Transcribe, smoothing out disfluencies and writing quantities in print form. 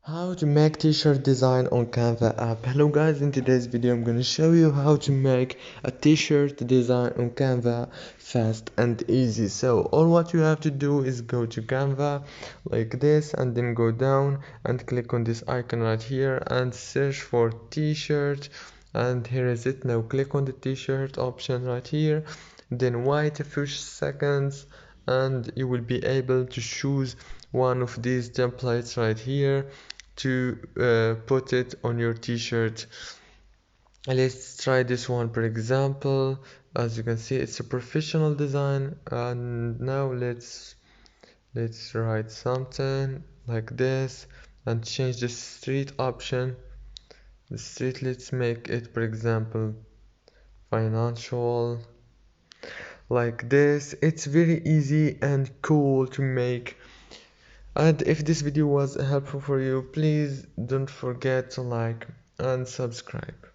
How to make t-shirt design on Canva app. Hello guys, in today's video I'm gonna show you how to make a t-shirt design on Canva fast and easy. So all what you have to do is go to Canva like this and then go down and click on this icon right here and search for t-shirt, and here is it. Now click on the t-shirt option right here, then wait a few seconds and you will be able to choose one of these templates right here to put it on your t-shirt. Let's try this one. For example, as you can see, it's a professional design, and now let's write something like this and change the street option. The street, let's make it, for example, financial, like this. It's very easy and cool to make. And if this video was helpful for you, please don't forget to like and subscribe.